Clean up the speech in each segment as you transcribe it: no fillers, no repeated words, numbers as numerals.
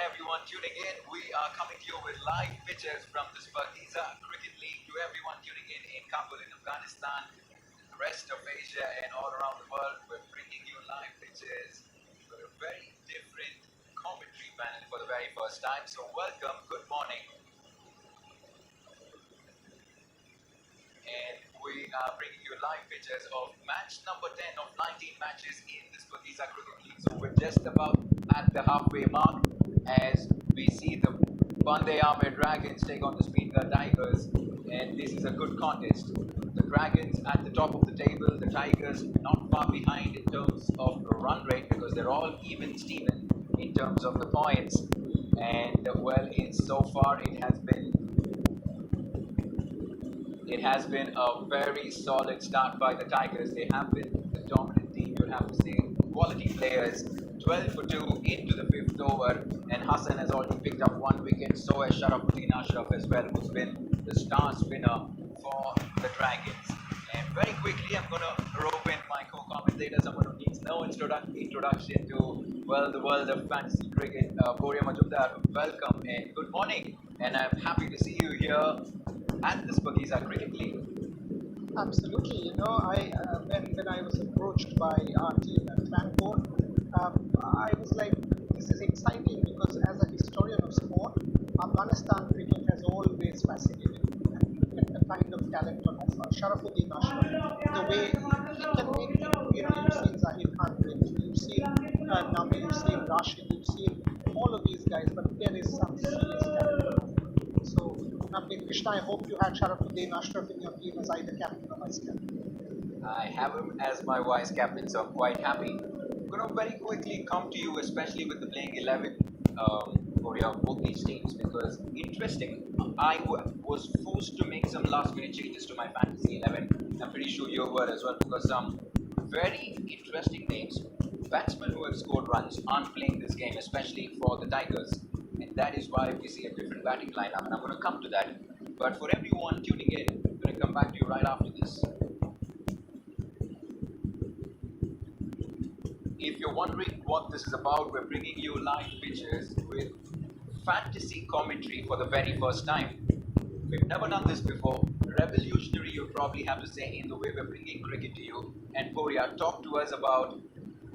everyone tuning in. We are coming to you with live pictures from the Shpageeza Cricket League. To everyone tuning in Kabul, in Afghanistan, the rest of Asia, and all around the world, we're bringing you live pictures with a very different commentary panel for the very first time. So, welcome, good morning, and we are bringing you live pictures of match number 10 of 19 matches in the Shpageeza Cricket League. So, we're just about at the halfway mark as we see the Banda-e-Amir Dragons take on the Speen Ghar Tigers, and this is a good contest. The Dragons at the top of the table, the Tigers not far behind in terms of run rate because they're all even Steven in terms of the points. And well, in so far it has been a very solid start by the Tigers. They have been the dominant team, you'll have to say. Quality players, 12 for 2 into the fifth over, and Hassan has already picked up one wicket. So has Sharafuddin Ashraf as well, who's been the star spinner for the Dragons. And very quickly, I'm going to rope in my co-commentators. Someone who needs no introduction to, well, the world of fantasy cricket. Boria Majumdar, welcome and good morning. And I'm happy to see you here at the Shpageeza Cricket League. Absolutely. When I was approached by our team at Frankfurt, I was like, this is exciting because as a historian of sport, Afghanistan cricket has always fascinated me. And look at the kind of talent on offer. Sharafuddin Ashraf, the way he can make, you've seen Zahir Khan breakthrough, you've seen Nabil, you've seen Rashid, you've seen all of these guys, but there is some serious talent. So, Krishna, I hope you had Sharafuddin Ashraf in your team as either captain or vice captain. I have him as my vice captain, so I'm quite happy. I'm going to very quickly come to you, especially with the playing 11 for both these teams, because interesting, was forced to make some last minute changes to my fantasy 11. I'm pretty sure you were as well, because some very interesting names, batsmen who have scored runs, aren't playing this game, especially for the Tigers. And that is why we see a different batting lineup, and I'm going to come to that. But for everyone tuning in, I'm going to come back to you right after this. If you're wondering what this is about, we're bringing you live pictures with fantasy commentary for the very first time. We've never done this before. Revolutionary, you'll probably have to say, in the way we're bringing cricket to you. And Poria, talk to us about,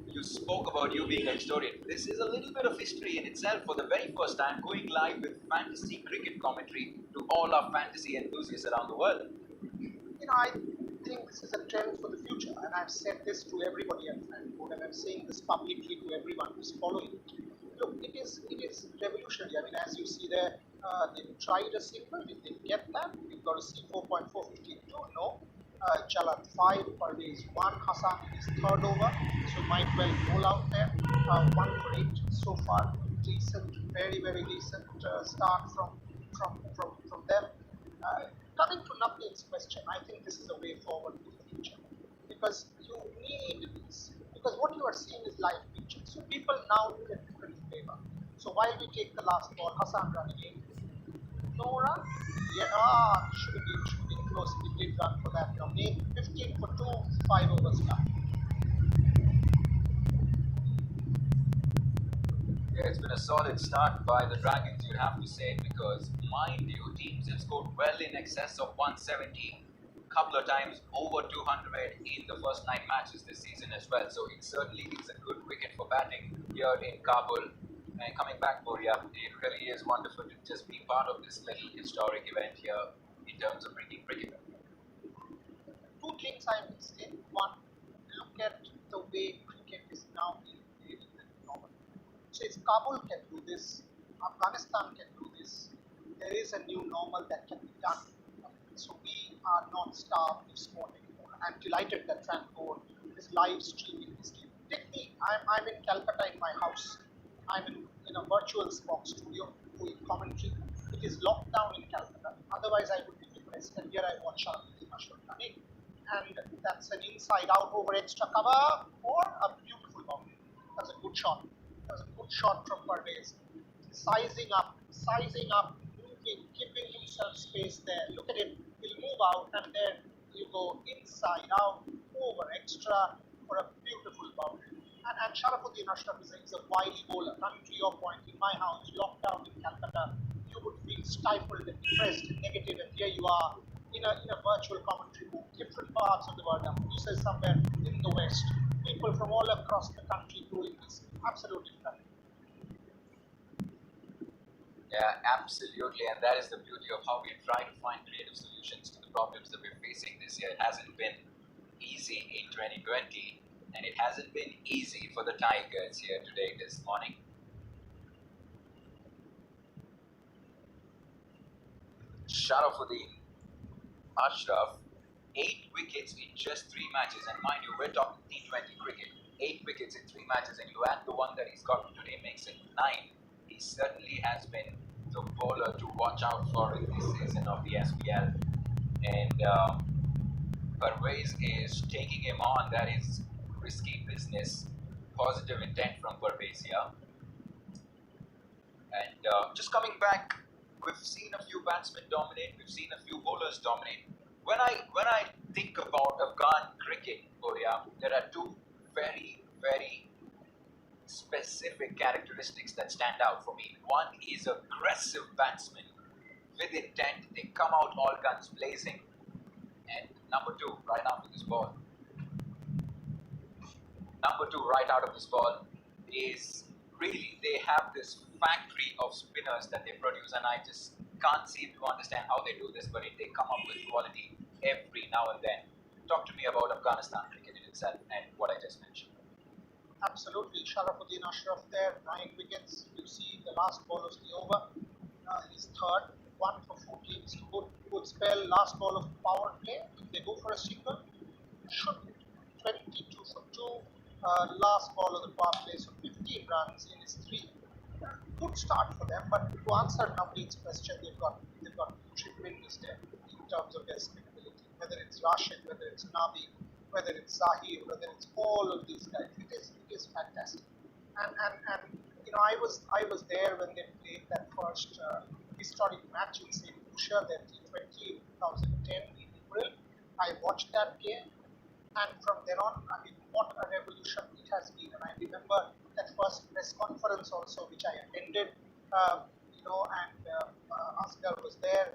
you spoke about you being a historian. This is a little bit of history in itself for the very first time, going live with fantasy cricket commentary to all our fantasy enthusiasts around the world. I think this is a trend for the future, and I've said this to everybody at Frankfurt, and I'm saying this publicly to everyone who's following it. Look, it is revolutionary. I mean, as you see there, they tried a single, did they get that? We've got to see 4.452, no. Chalat 5, Parvez 1, Hassan in his third over, so might well roll out there. 1 for 8 so far, decent, very, very decent start from them. Coming to Navneet's question, I think this is a way forward to the future because you need this. Because what you are seeing is live pictures. So people now look at different flavor. So while we take the last ball, Hassan running in. No run? Yeah, should have been close. He did run for that. Navneet 15 for 2, 5 overs done. Yeah, it's been a solid start by the Dragons, you'd have to say, because mind you, teams have scored well in excess of 170, a couple of times over 200 in the first 9 matches this season as well. So it certainly is a good wicket for batting here in Kabul. And coming back, Boria, it really is wonderful to just be part of this little historic event here in terms of bringing cricket. Two things I will say. One, look at the way cricket is now being played in the normal. So if Kabul can do this, Afghanistan can do this, there is a new normal that can be done. So we are not starved of sport anymore. I'm delighted that Frankfurt is live streaming this game. Take me, I'm in Calcutta in my house. I'm in a virtual Spock studio doing commentary. It is locked down in Calcutta. Otherwise, I would be depressed. And here I watch Sharafuddin Ashraf running. And that's an inside out over extra cover or a beautiful boundary. That's a good shot. That was a good shot from Parvez. Sizing up, moving, giving himself space there. Look at him. He'll move out and then you go inside out over extra for a beautiful boundary. And Sharafuddin Ashraf is a wily bowler. Coming to your point, in my house, lockdown in Calcutta, you would feel stifled and depressed and negative, and here you are in a virtual commentary booth, different parts of the world. You say somewhere in the West, people from all across the country doing this. Absolutely fabulous. Yeah, absolutely, and that is the beauty of how we try to find creative solutions to the problems that we're facing this year. It hasn't been easy in 2020, and it hasn't been easy for the Tigers here today this morning. Sharafuddin Ashraf, 8 wickets in just 3 matches, and mind you, we're talking T20 cricket. 8 wickets in 3 matches, and you add the one that he's got today, makes it 9. He certainly has been the bowler to watch out for in this season of the SPL, and Parvez is taking him on. That is risky business. Positive intent from Parvez here. And just coming back, we've seen a few batsmen dominate. We've seen a few bowlers dominate. When I think about Afghan cricket, Korea, there are two very, very specific characteristics that stand out for me. One is aggressive batsmen with intent. They come out all guns blazing. And number two, right after this ball. Number two, right out of this ball, is really they have this factory of spinners that they produce, and I just can't seem to understand how they do this, but they come up with quality every now and then. Talk to me about Afghanistan cricket in itself and what I just mentioned. Absolutely. Sharafuddin Ashraf there, 9 wickets. You see the last ball of the over. He's third, 1 for 14. It's a good spell. Last ball of power play. If they go for a single, should 22 for 2. Last ball of the power play, so 15 runs in his 3. Good start for them, but to answer Navneet's question, they've got tremendous depth in terms of their spinnability. Whether it's Rashid, whether it's Nabi, whether it's Zahir, whether it's all of these guys, it is fantastic. And I was there when they played that first historic match in St. Lucia, their T20 2010 in April. I watched that game, and from then on, I mean, what a revolution it has been. And I remember that first press conference also, which I attended, and Asghar was there.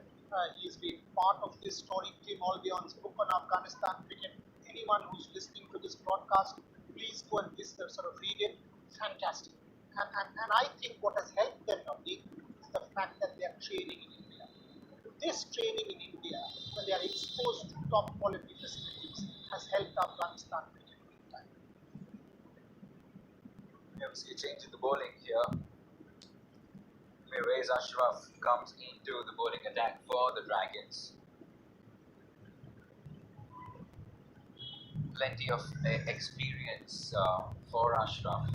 He's been part of this story. Tim Albion's book on Afghanistan cricket. Anyone who's listening to this broadcast, please go and sort of read it. Fantastic. And I think what has helped them, Navneet, is the fact that they are training in India. This training in India, when they are exposed to top quality facilities, has helped Afghanistan cricket big time. Yeah, we see a change in the bowling here. Mirwais Ashraf comes into the bowling attack for the Dragons. Plenty of experience for Ashraf.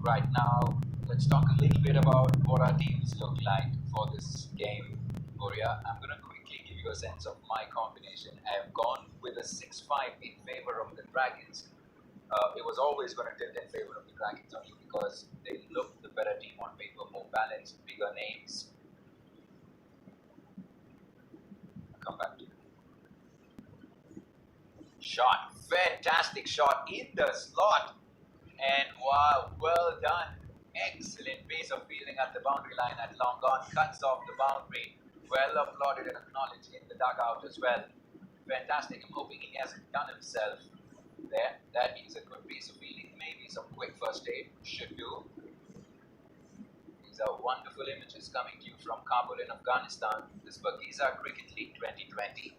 Right now, let's talk a little bit about what our teams look like for this game, Korea. I'm going to quickly give you a sense of my combination. I have gone with a 6-5 in favor of the Dragons. It was always going to tilt in favor of the Dragons only because they look the better team on paper, more balanced, bigger names. I'll come back to it. Shot, fantastic shot in the slot, and wow, well done. Excellent pace of fielding at the boundary line at long on, cuts off the boundary. Well applauded and acknowledged in the dugout as well. Fantastic. I'm hoping he hasn't done himself there. That means a good piece of fielding, maybe some quick first aid should do. These are wonderful images coming to you from Kabul in Afghanistan. The Shpageeza Cricket League 2020.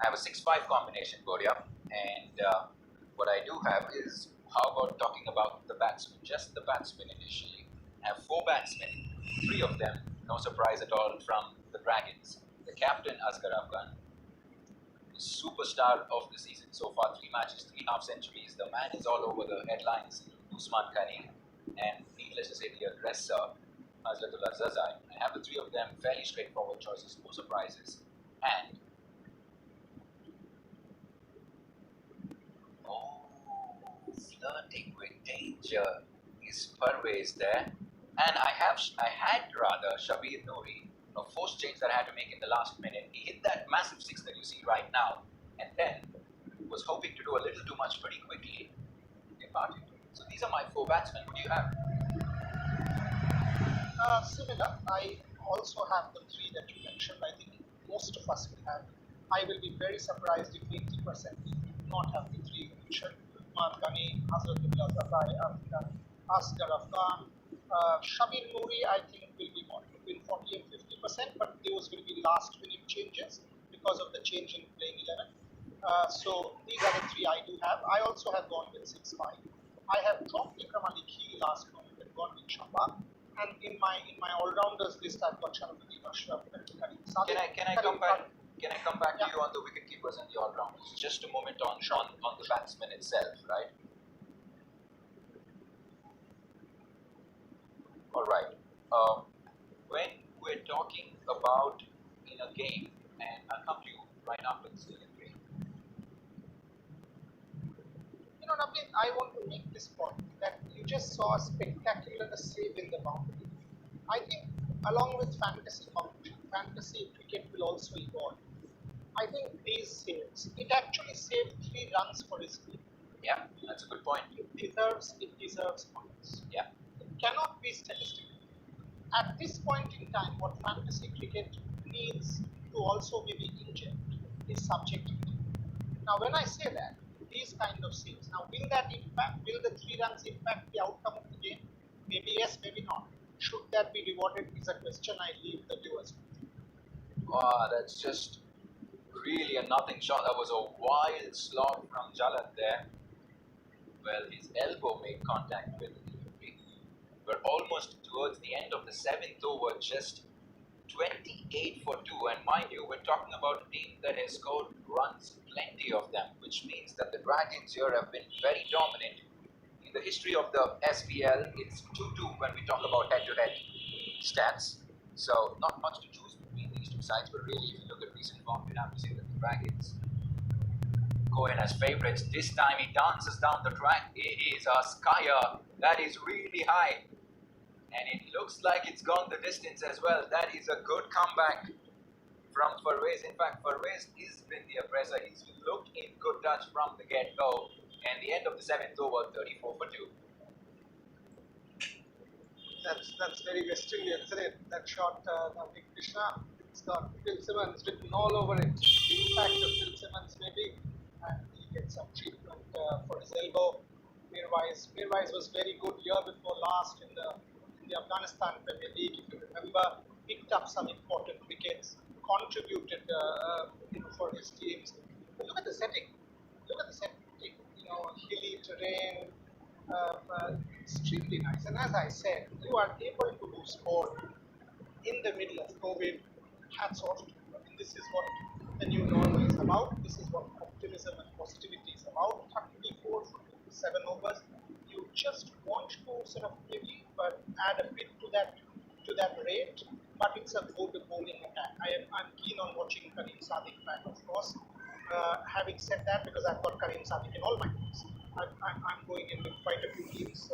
I have a 6-5 combination, Korea, and what I do have is, how about talking about the batsmen, just the batsmen initially. I have 4 batsmen, 3 of them, no surprise at all, from the Dragons. The captain, Asghar Afghan, the superstar of the season so far, 3 matches, 3 half centuries. The man is all over the headlines, Usman Kani, and needless to say, the aggressor, Hazratullah Zazai. I have the 3 of them, fairly straightforward choices, no surprises. And flirting with danger is Parvez there, and I had Shabir Noori, a forced change that I had to make in the last minute. He hit that massive 6 that you see right now, and then was hoping to do a little too much pretty quickly. So These are my four batsmen. What do you have? Similar, I also have the three that you mentioned. I think most of us will have. I will be very surprised if 80% will not have the three you mentioned. Umar Ghani, Hazratullah Zakai, Asghar Afghan. Shabir Noori, I think, will be more between 40 and 50%, but those will be last minute changes because of the change in playing 11. So these are the three I do have. I also have gone with 6-5. I have dropped Ikram Ali Key last moment and gone with Shaba. And in my all-rounders list, I've got Sharafuddin Ashraf and Karim Sadiq. Can I come back to you on the wicket keepers and the all-rounders? Just a moment on the batsman itself, right? All right. When we're talking about in a game, and I'll come to you right after this delivery. You know, Navneet, I want to make this point that you just saw a spectacular save in the boundary. I think along with fantasy competition, fantasy cricket will also evolve. I think these saves, it actually saved 3 runs for his team. Yeah, that's a good point. It deserves points. Yeah. It cannot be statistical. At this point in time, what fantasy cricket needs to also maybe inject is subjectivity. Now, when I say that, these kind of saves, now will the 3 runs impact the outcome of the game? Maybe yes, maybe not. Should that be rewarded is a question I leave the viewers with. Oh, that's just really a nothing shot. That was a wild slog from Jalat there. Well, his elbow made contact with the delivery. We're almost towards the end of the 7th over, just 28 for 2. And mind you, we're talking about a team that has scored runs, plenty of them, which means that the Dragons here have been very dominant. In the history of the SPL, it's 2-2 when we talk about head-to-head stats. So not much to choose between these two sides, but really, if you look at recent form, you'd have to say that the Dragons go in as favourites. This time he dances down the track. It is a skyer that is really high. And it looks like it's gone the distance as well. That is a good comeback from Parvez. In fact, Parvez has been the aggressor. He's looked in good touch from the get-go. And the end of the 7th over, 34 for 2. That's very West Indian, isn't it? That shot, Krishna, it's got Phil Simmons written all over it. The impact of Phil Simmons, maybe, and he gets some treatment for his elbow. Mirwais was very good year before last in the Afghanistan Premier League, if you remember. Picked up some important wickets, contributed for his teams. But look at the setting. Look at the setting. Hilly terrain. Extremely nice. And as I said, you are able to do sport in the middle of COVID. Hats off to you. I mean, this is what the new normal is about. This is what optimism and positivity is about. 34 for 7 overs. You just want to sort of maybe add a bit to that rate, but it's a good bowling attack. I'm keen on watching Karim Sadiq back, of course. Having said that, because I've got Karim Sadiq in all my teams, I'm going in with quite a few teams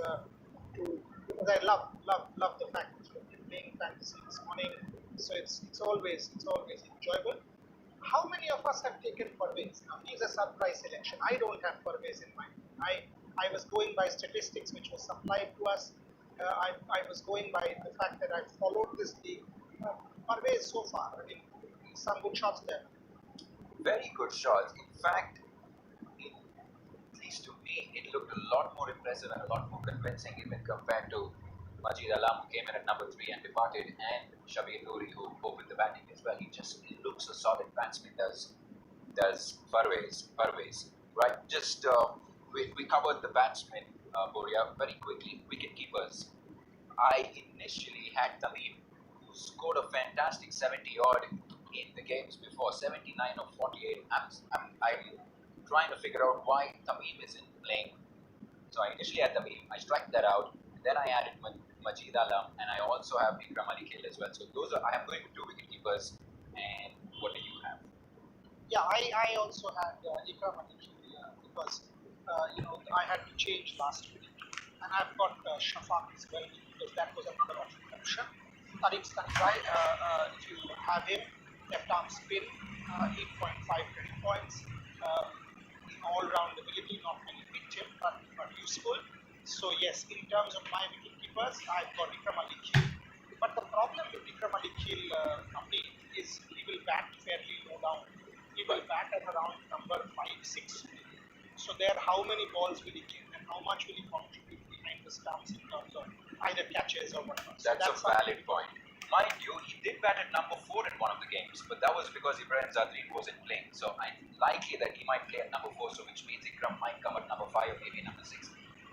because I love the fact that you've been playing fantasy this morning. So it's always enjoyable. How many of us have taken Parvez? Now, he's a surprise selection. I don't have Parvez in mind. I was going by statistics which was supplied to us. I was going by the fact that I followed this league. Parvez so far, I mean, some good shots there. Very good shots. In fact, at least to me, it looked a lot more impressive and a lot more convincing even compared to Majid Alam, who came in at number 3 and departed, and Shabir Noori, who opened the batting as well. He looks a solid batsman, does Parvez. Right, just we covered the batsmen, Boria, very quickly. Wicket keepers. I initially had Tamim, who scored a fantastic 70 odd in the games before, 79 or 48. I'm trying to figure out why Tamim isn't playing. So I initially had Tamim, I struck that out, then I added Majid Alam, and I also have Ikram Ali Kale as well. So I am going with 2 wicket keepers. And what do you have? Yeah, I also had Ikram Ali Kale because I had to change last week, and I've got Shafaq as well because that was another option. Tariq Stanzai, if you have him, left arm spin, 8.5 credit points. All round ability, not many picked him, but useful. So yes, in terms of my wicket keepers, I've got Gill. But the problem with Gill, Navneet, is he will bat fairly low down. He will bat at around number 5, 6. So there, how many balls will he get and how much will he contribute behind the stumps in terms of either catches or whatnot. So That's a valid point. Mind you, he did bat at number 4 in one of the games, but that was because Ibrahim Zadri wasn't playing. So I'm likely that he might play at number 4, so which means Ikram might come at number 5 or maybe number 6.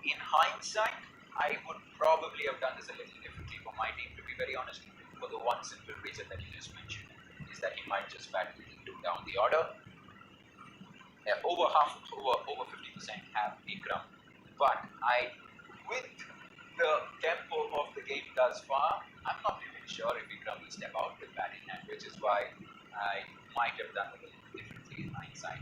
In hindsight, I would probably have done this a little differently for my team, to be very honest, for the one simple reason that you just mentioned, is that he might just bat a little down the order. Over 50% have Ikram, but with the tempo of the game thus far, I'm not even sure if Ikram will step out with bat in hand, which is why I might have done it a little differently in hindsight.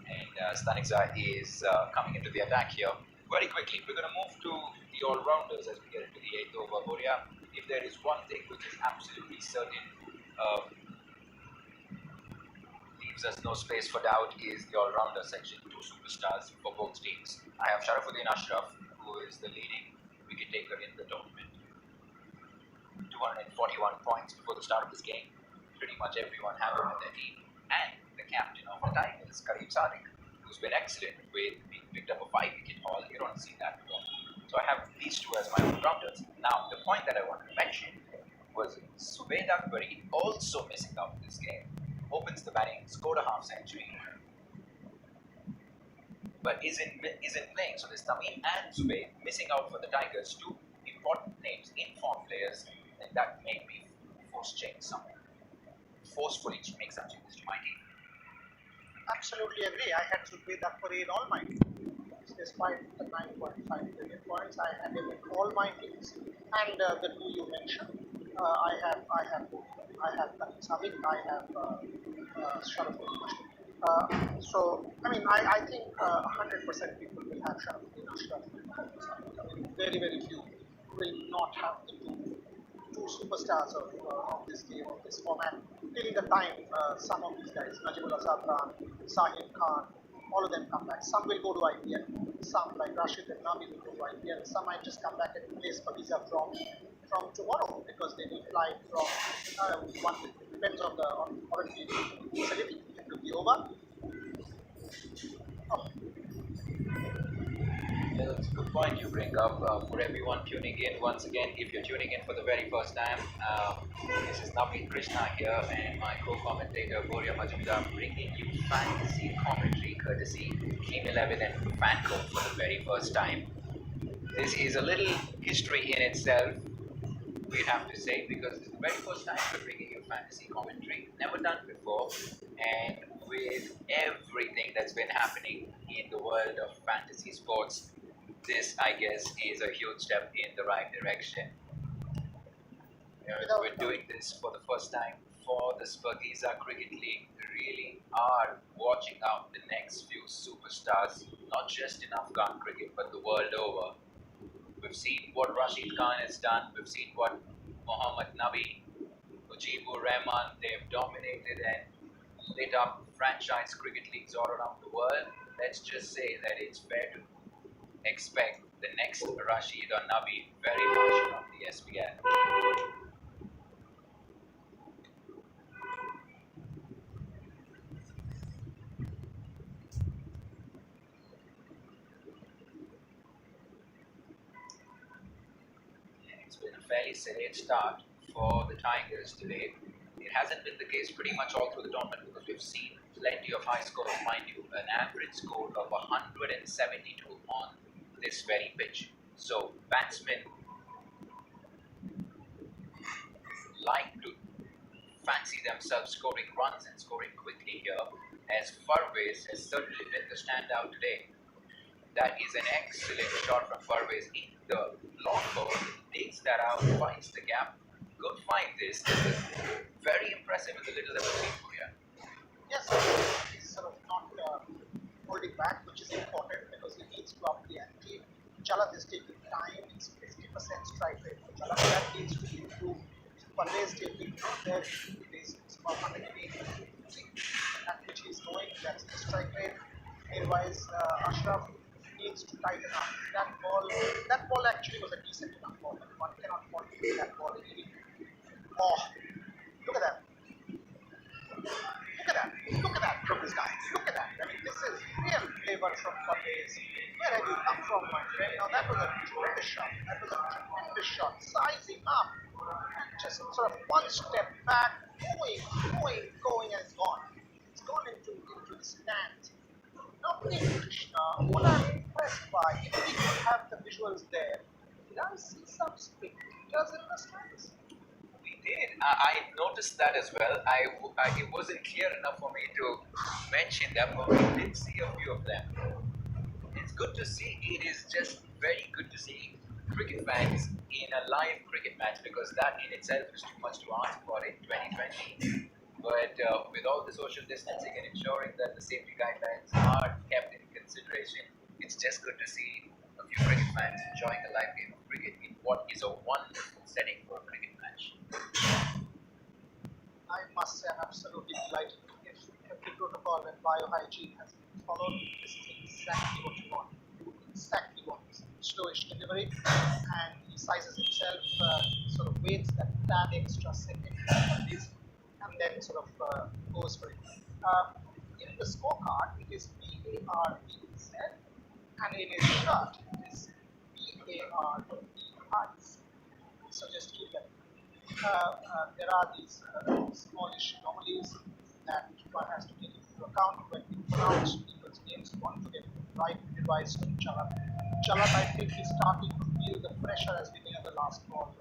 And Shpageeza is coming into the attack here very quickly. We're going to move to the all-rounders as we get into the 8th over. Boria, if there is one thing which is absolutely certain, leaves us no space for doubt, is the all-rounder section. 2 superstars for both teams. I have Sharafuddin Ashraf, who is the leading wicket taker in the tournament. 241 points before the start of this game. Pretty much everyone have him in their team. And the captain of the Tigers, Karim Sadiq, who's been excellent with being picked up a 5-wicket haul. You don't see that before. So I have these two as my all-rounders. Now, the point that I wanted to mention was Shpageeza Cricket also missing out in this game. Opens the batting, scored a half-century, but isn't playing. So there's Tamim and Zubair missing out for the Tigers, 2 important names, informed players, and that made me forcefully make some changes to my team. Absolutely agree. I had Shpageeza Cricket in all my teams. Despite the 9.5 million points, I had him in all my teams. And the two you mentioned, I have Karim Sadiq, I have Sharafuddin Ashraf. So, I mean, I think 100% people will have Sharafuddin Ashraf. I mean, very, very few will not have the two superstars of this game, of this format. Till the time, some of these guys, Najibullah Sabran, Sahib Khan, all of them come back. Some will go to IPL, some like Rashid and Nabi will go to IPL, some might just come back and play Shpageeza from tomorrow because they will fly from one, depends on the facility into the over. Oh. Yeah, that's a good point you bring up. For everyone tuning in, once again, if you're tuning in for the very first time, this is Naveen Krishna here and my co-commentator Boria Majumdar bringing you fantasy commentary courtesy Dream11 and Fanco for the very first time. This is a little history in itself, we'd have to say, because it's the very first time we're bringing you fantasy commentary, never done before, and with everything that's been happening in the world of fantasy sports, this, I guess, is a huge step in the right direction. We're doing this for the first time for the Shpageeza Cricket League. We really are watching out the next few superstars, not just in Afghan cricket, but the world over. We've seen what Rashid Khan has done. We've seen what Mohammad Nabi, Mujibur Rahman, they've dominated and lit up franchise cricket leagues all around the world. Let's just say that it's fair to expect the next Rashid or Nabi very much from the SPL. It's been a fairly sedate start for the Tigers today. It hasn't been the case pretty much all through the tournament because we've seen plenty of high scores, mind you, an average score of 172 on this very pitch. So batsmen like to fancy themselves scoring runs and scoring quickly here, as Parvez has certainly been the standout today. That is an excellent shot from Parvez in the long ball, takes that out, finds the gap. Good find this. This is very impressive with the little that we've seen here. Yes, he's sort of not holding back, which is important because he needs to up the ante. Chalat is taking time, it's 50% strike rate. Chalat that needs to be improved. Parvez taking there, it's about 180, at which he's going, that's the strike rate. Otherwise, Ashraf needs needs to tighten up. That ball actually was a decent enough ball. One cannot fault that ball really. Oh, look at that. Look at that. Look at that from this guy. Look at that. I mean, this is real flavor from Shpageeza. Where have you come from, my friend? Now, that was a tremendous shot. That was a tremendous shot. Sizing up. And just sort of one step back. Going, and it's gone. It's gone into the stand. Now, Krishna, what I'm impressed by, if we could have the visuals there, did I see some spectators in the stands? We did. I noticed that as well. It wasn't clear enough for me to mention them, but we did see a few of them. It's good to see. It is just very good to see cricket fans in a live cricket match, because that in itself is too much to ask for in 2020. But with all the social distancing and ensuring that the safety guidelines are kept in consideration, it's just good to see a few cricket fans enjoying a live game of cricket in what is a wonderful setting for a cricket match. I must say I'm absolutely delighted. If every protocol and biohygiene has been followed, this is exactly what you want. Exactly what is slowish delivery, and he sizes himself, sort of waits that extra second at least, and then sort of goes for it. In the scorecard, it is BARBZ, and in his shirt, it is BARBIs. So just keep that. There are these smallish anomalies that one has to take into account when we pronounce people's names. Want to get it right, advice to Chalat. Chalat, I think, is starting to feel the pressure as we near the last ball.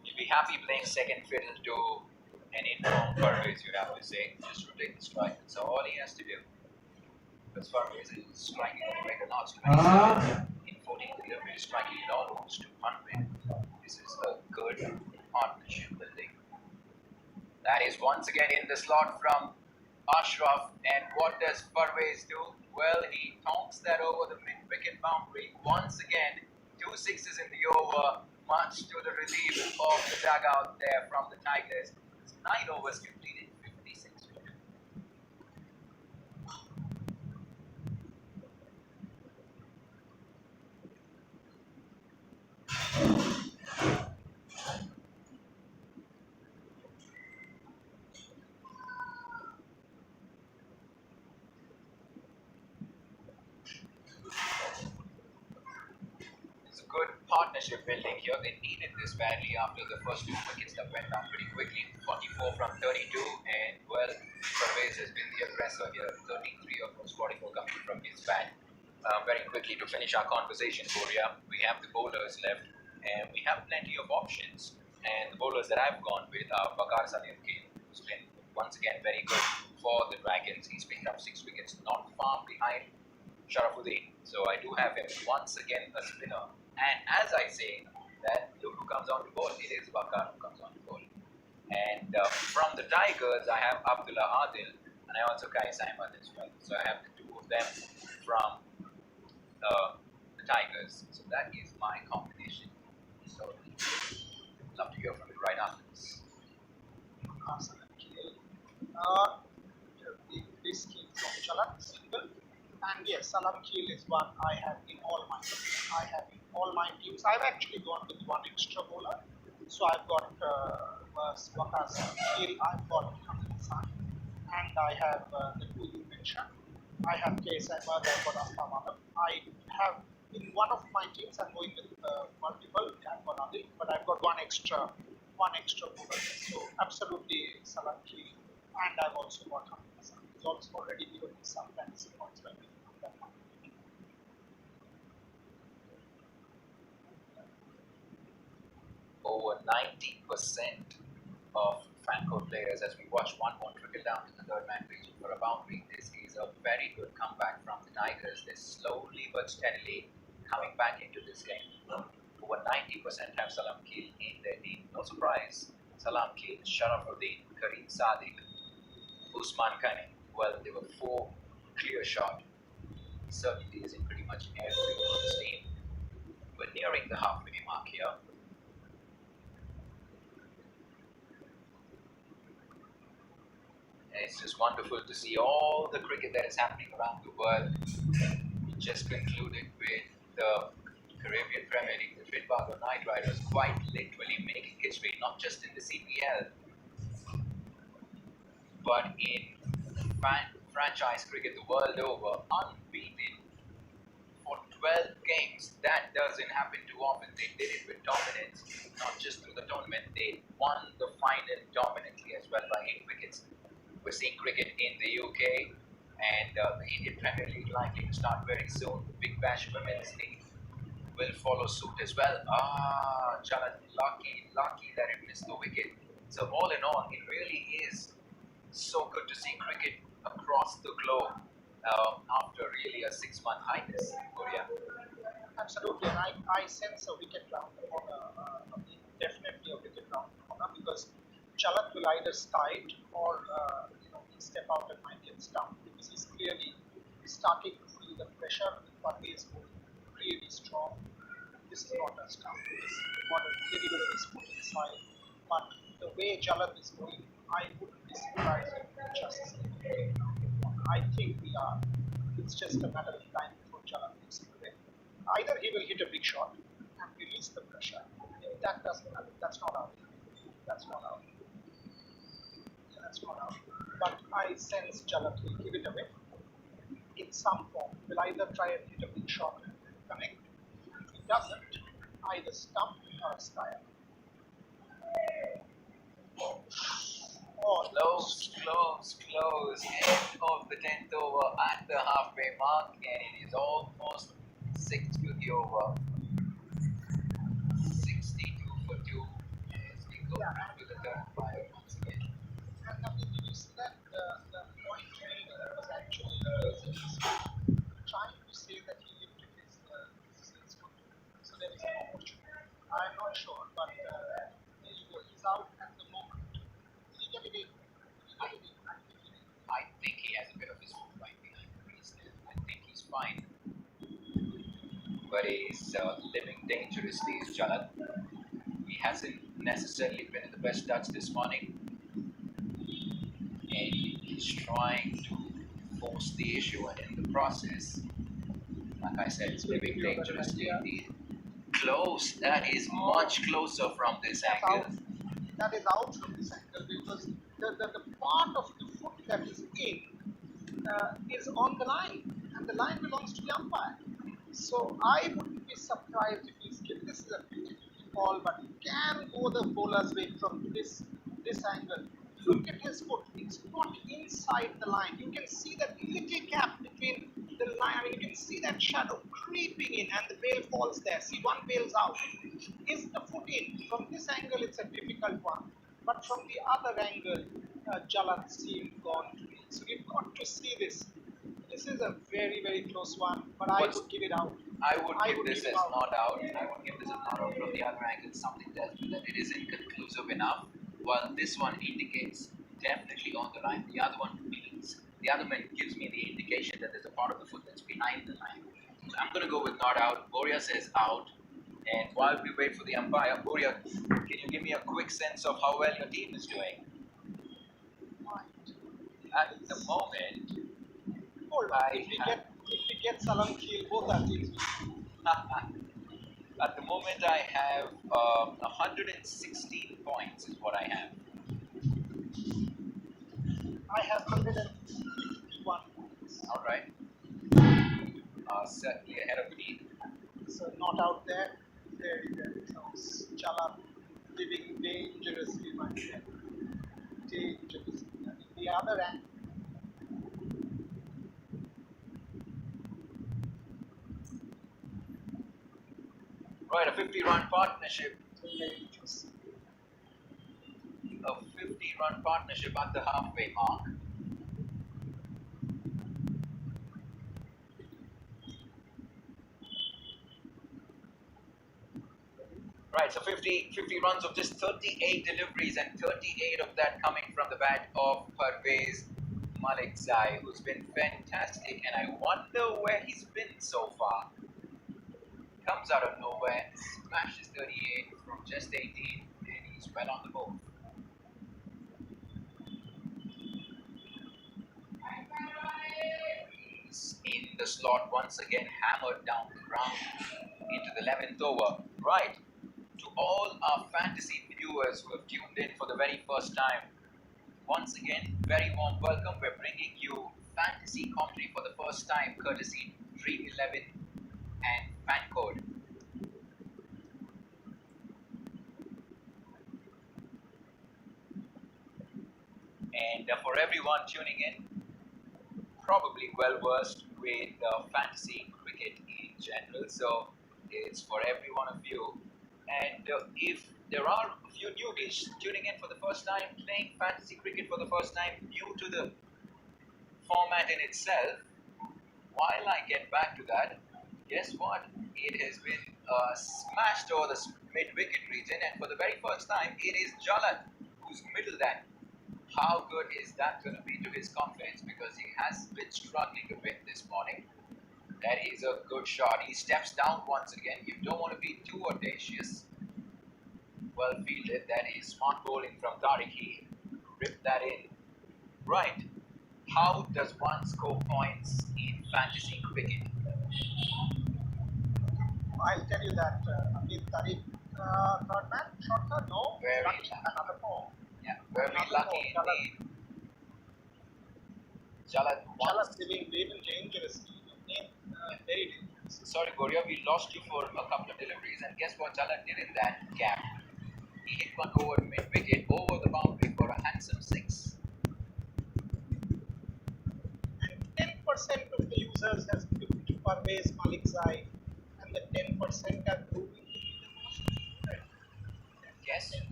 You'd be happy playing second fiddle to an informed Parvez, you'd have to say, just rotate the strike. That's all he has to do. Because Parvez is striking at record knots, 27 in 14 deliveries, striking it almost 200. This is a good partnership building. That is once again in the slot from Ashraf. And what does Parvez do? Well, he tonks that over the mid-wicket boundary. Once again, 2 sixes in the over, much to the relief of the dugout there from the Tigers. It's 9 overs completed, 56 for 2. Good partnership building here. They needed this badly after the first 2 wickets that went down pretty quickly. 44 from 32, and well, Parvez has been the aggressor here. 33 of those 44 coming from his bat. Very quickly to finish our conversation, Korea, we have the bowlers left, and we have plenty of options. And the bowlers that I've gone with are Bakar Salim Kane, who's been once again very good for the Dragons. He's picked up 6 wickets, not far behind Sharafuddin. So I do have him once again a spinner. And as I say that, look who comes on the board. It is Bakar who comes on the board. And from the Tigers, I have Abdullah Adil, and I also Qais Ahmed as well. So I have the 2 of them from the Tigers. So that is my combination. So love to hear from you right after this. Awesome. This came from Chalat, single. And yes, Salam Keel is one I have in all my teams. I've actually gone with one extra bowler. So I've got Waqas Keel, I've got Hassan, and I have the 2 you mentioned. I have Qais Ahmed, I've got Aftab Adam. I have in one of my teams I'm going with multiple. I've got Adil, but I've got one extra bowler. So absolutely Salam Keel, and I've also got Hassan. He's also already given me some fantasy points when we do that one. Over 90% of Franco players, as we watch one more trickle down to the third man region for a boundary. This is a very good comeback from the Tigers. They're slowly but steadily coming back into this game. Over 90% have Salam Keel in their team. No surprise. Salam Keel, Sharafuddin, Kareem Sadiq, Usman Kane. Well, there were 4 clear shot. Certainly is in pretty much everyone's team. We're nearing the halfway mark here. And it's just wonderful to see all the cricket that is happening around the world just concluded with the Caribbean Premier League. The Shpageeza Cricket Riders quite literally making history, not just in the CPL, but in franchise cricket the world over, unbeaten for 12 games. That doesn't happen too often. They did it with dominance, not just through the tournament, they won the final dominantly as well by 8 wickets. We're seeing cricket in the UK, and the Indian Premier League likely to start very soon. Big Bash Women's League will follow suit as well. Chalan, lucky that it missed the wicket. So all in all, it really is so good to see cricket across the globe after really a 6-month hiatus. Oh yeah. Absolutely, and I sense a wicket round definitely a wicket round because Chalat will either start or he'll step out and might get stumped because he's clearly starting to feel the pressure. Banda is going really strong. This is not a stump. This is not a little bit of his foot inside. But the way Chalat is going, I wouldn't be surprised if we just see the wicket round. I think we are. It's just a matter of time before Chalat makes it away. Either he will hit a big shot and release the pressure. If that doesn't happen, that's not out. That's not out. Yeah, that's not out. But I sense Chalat will give it away in some form. Will either try and hit a big shot and connect. If he doesn't, either stump or style. Oh, Close. End of the 10th over at the halfway mark, and it is almost 6 to the over. 62 for 2 as we go to the third fire once again. And did you see that the point fielder was actually trying to say that he lifted his foot. So there is an opportunity. I'm not sure, but there you go. He's out at the moment. Did he get it in? I think he has a bit of his foot right behind the crease there. I think he's fine. But he's living dangerously, is Chalat. He hasn't necessarily been in the best touch this morning. And he's trying to force the issue, and in the process, like I said, it's living dangerously indeed. Close. That is much closer from this angle. That is out from this angle because the part of the foot that is in is on the line, and the line belongs to the umpire. So I wouldn't be surprised if he's given this is a 50-50 ball, but he can go the bowler's way from this angle. Look at his foot; it's not inside the line. You can see that little gap between the line. I mean, you can see that shadow creeping in, and the bail falls there. See, one bail's out. Is the foot in? From this angle, it's a difficult one, but from the other angle, Chalat seemed gone to me. So we've got to see this. This is a very, very close one, but I would give it out. I would give this as not out. I would give this as not out. From the other angle, something tells me that it isn't conclusive enough. While this one indicates definitely on the line, the other one means, the other one gives me the indication that there's a part of the foot that's behind the line. So I'm going to go with not out. Boria says out. And while we wait for the umpire, Boria, can you give me a quick sense of how well your team is doing? At the moment, if we get Salam Kheel, both our teams. At the moment, I have 116 points is what I have. I have 151 points. All right. Certainly ahead of me. So not out there. Very, very close. Chalat living dangerously, my friend. Dangerously. The other end. Right, a 50-run partnership. A 50-run partnership at the halfway mark. Right, so 50 runs of just 38 deliveries, and 38 of that coming from the bat of Parvez Malikzai, who's been fantastic, and I wonder where he's been so far. Comes out of nowhere, smashes 38 from just 18, and he's well on the move. He's in in the slot once again hammered down the ground into the 11th over. Right, to all our fantasy viewers who have tuned in for the very first time, once again, very warm welcome. We're bringing you fantasy commentary for the first time, courtesy Dream11 and Fancode. And for everyone tuning in, probably well versed with fantasy cricket in general, so it's for every one of you. And if there are a few newbies tuning in for the first time, playing fantasy cricket for the first time, new to the format in itself, while I get back to that, guess what? It has been smashed over the mid-wicket region, and for the very first time, it is Jalan who's middle that. How good is that going to be to his confidence? Because he has been struggling a bit this morning. That is a good shot. He steps down once again. You don't want to be too audacious. Well fielded. That is smart bowling from Tariq. He ripped that in. Right. How does one score points in fantasy cricket? I'll tell you that Amir Tariq, third man, shot third, no, Very lucky, lucky. another four. Yeah, very Another lucky four, indeed. Jalan Jalan's living dangerously. Very dangerous. Sorry, Goria, we lost you for a couple of deliveries, and guess what Jalan did in that gap? He hit one over mid-wicket, over the boundary for a handsome six. And 10% of the users has clicked to Parvez Malikzai, and the 10% are proving to be the most important. Yes. 10%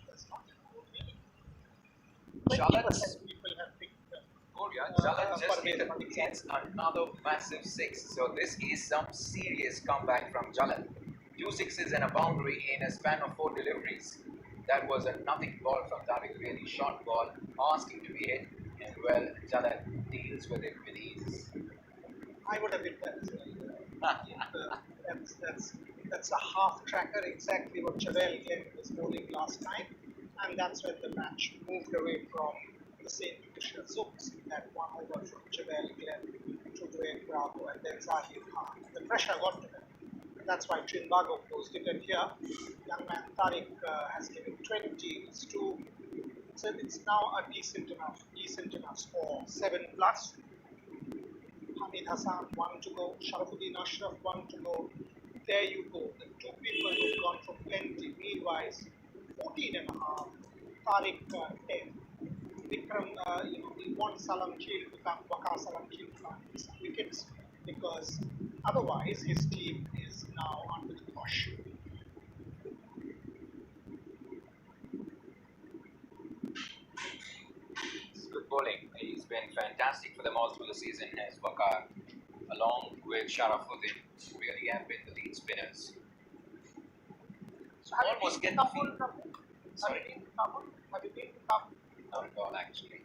does not include me. Jalan's 20% people have picked Goria, Jalan just hits another massive six. So this is some serious comeback from Jalan. 2 sixes and a boundary in a span of 4 deliveries. That was a nothing ball from Tariq, really short ball, asking to be hit, and well, Jalan deals with it with ease. I would have hit that as well. That's a half tracker, exactly what Chevelle Glenn was bowling last time, and that's when the match moved away from the same British Zooks, that one over from Chevelle Glenn to Dwayne Bravo and then Zahir Khan. The pressure got to them. And that's why Trinbago closed it. And here, young man Tariq has given 20. So it's now a decent enough score. 7 plus. Hamid Hassan, 1 to go. Sharafuddin Ashraf, 1 to go. There you go. The two people who've gone from 20. Meanwhile, 14 and a half. Tariq 10. Vikram, we want Salam Khil to come, Waqar Salam Khil to come some wickets, because otherwise his team is now under the cosh. It's good bowling. He's been fantastic for them all through the season as Waqar, along with Sharafuddin, really have been the lead spinners. So have Almost you get been the to Kabul? field. Have you been to Kabul? Have you been to Kabul? Not at all, actually.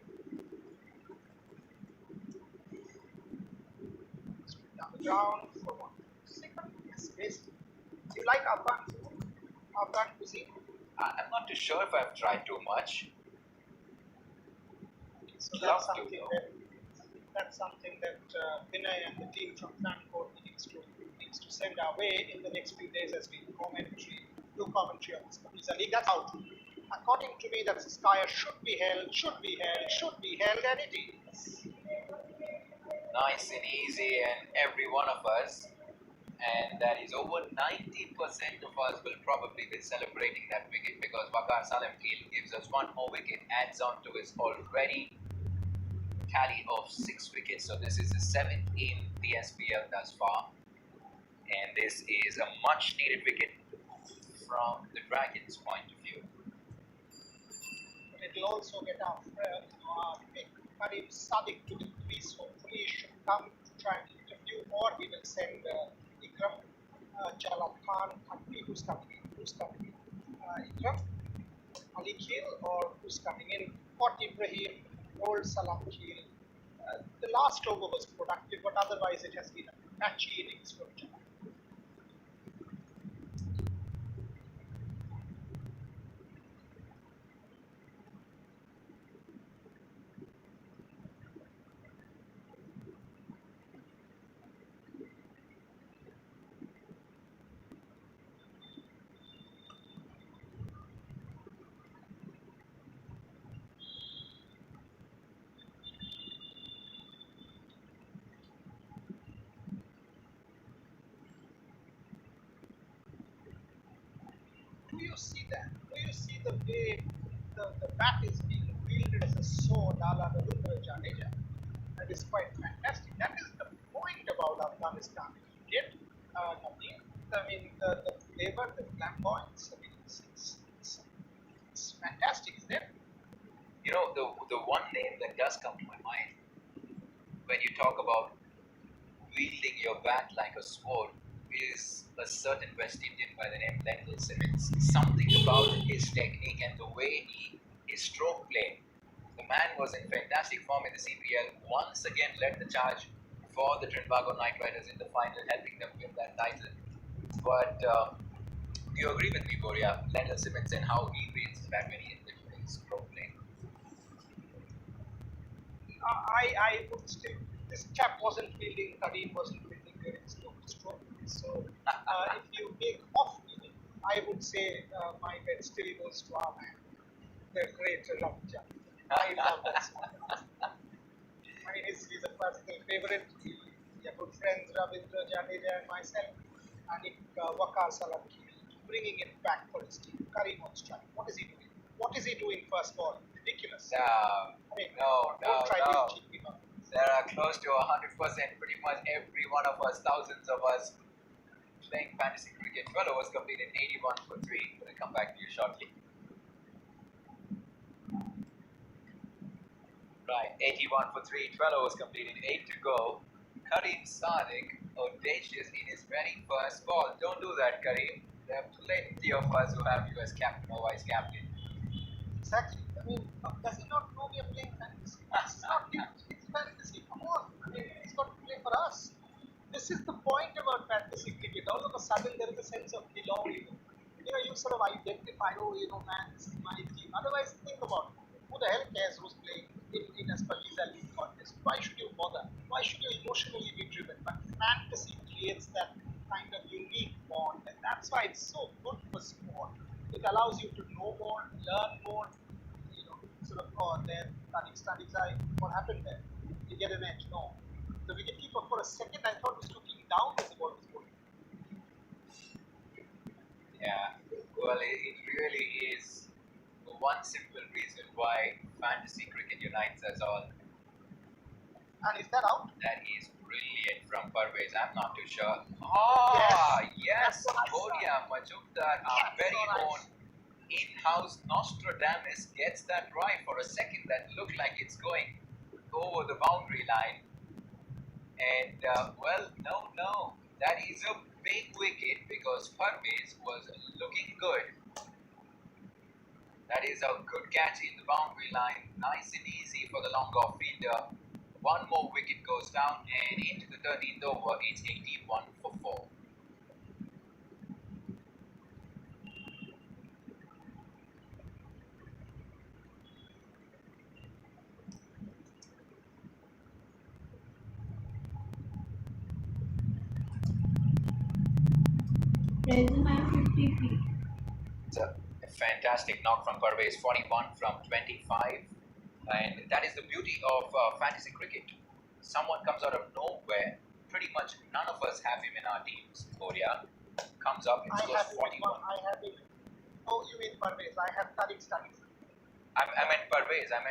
Down the ground for 1 second. Yes, basically. Do you like Afghan cuisine? I'm not too sure if I've tried too much. So Love to, though. that's something that Vinay and the team from Frankfurt needs to send our way in the next few days as we do commentary on this Shpageeza League. That's out. According to me, that Skyer should be held, and it is. Nice and easy, and every one of us, and that is over 90% of us will probably be celebrating that wicket, because Waqar Salam Khil gives us one more wicket, adds on to his already tally of 6 wickets. So this is the 7th in the SPL thus far, and this is a much needed wicket from the Dragons' point of view. But it will also get our pick Karim Sadiq to the crease. Hopefully he should come to try and interview, or he will send Ikram, Jalal Khan, who's coming in, Ikram, Ali Khil, or who's coming in, Pot Ibrahim, old Salam Khil. The last over was productive, but otherwise it has been a patchy innings from Jalal. you see that? Do you see the way the bat is being wielded as a sword a la Ravindra Jadeja? That is quite fantastic. That is the point about Afghanistan. You get Naveen, I mean, the flavor, the flamboyance, I mean, it's fantastic, isn't it? You know, the one name that does come to my mind when you talk about wielding your bat like a sword is a certain West Indian by the name Lendl Simmons. Something about his technique and the way his stroke play. The man was in fantastic form in the CPL. Once again led the charge for the Trinbago Knight Riders in the final, helping them win that title. But do you agree with me, Boria? Lendl Simmons and how he wields the bat when he is stroke playing. I would still, this chap wasn't fielding, Kareem wasn't fielding during stroke. So if you make off fielding, I would say my bet still goes to our man, the great Raja. I love that song. I mean, he's a personal favorite. We are good friends, Ravindra Jadeja and myself. And Waqar Solanki bringing it back for his team. Kareem on strike. What is he doing? What is he doing first ball? Ridiculous. No, I mean, no. cheat me up. There are close to 100%, pretty much every one of us, thousands of us, playing fantasy cricket. 12 overs completed 81 for 3. We'll come back to you shortly. Right, 81 for 3, 12 overs completed, 8 to go. Kareem Sadiq, audacious in his very first ball. Don't do that, Kareem. There are plenty of us who have you as captain or vice captain. Exactly. I mean, does he not know we are playing fantasy? It's not it's fantasy. Come on. I mean, he's got to play for us. This is the point about fantasy cricket. All of a sudden, there is a sense of belonging. You know, you sort of identify, oh, you know, man, this is my team. Otherwise, think about it. Who the hell cares who's playing in a Shpageeza League contest? Why should you bother? Why should you emotionally be driven? But fantasy creates that kind of unique bond, and that's why it's so good for sport. It allows you to know more, learn more, you know, sort of, oh, there, studies, what happened there? You get an edge. No. The wicketkeeper, for a second, I thought was looking down as the ball was going. Yeah, well, it really is one simple reason why fantasy cricket unites us all. And is that out? That is brilliant from Parvez. I'm not too sure. Ah, yes, Boria Majumdar, our very own in-house Nostradamus, gets that right for a second. That looked like it's going over the boundary line. And, well, no. That is a big wicket because Parvez was looking good. That is a good catch in the boundary line. Nice and easy for the long off fielder. One more wicket goes down, and into the 13th over, it's 81 for 4. It's a fantastic knock from Parvez, 41 from 25. And that is the beauty of fantasy cricket. Someone comes out of nowhere. Pretty much none of us have him in our teams. Boria comes up and scores 41. I have him. Oh, you mean Parvez? I have studies. I meant Parvez. That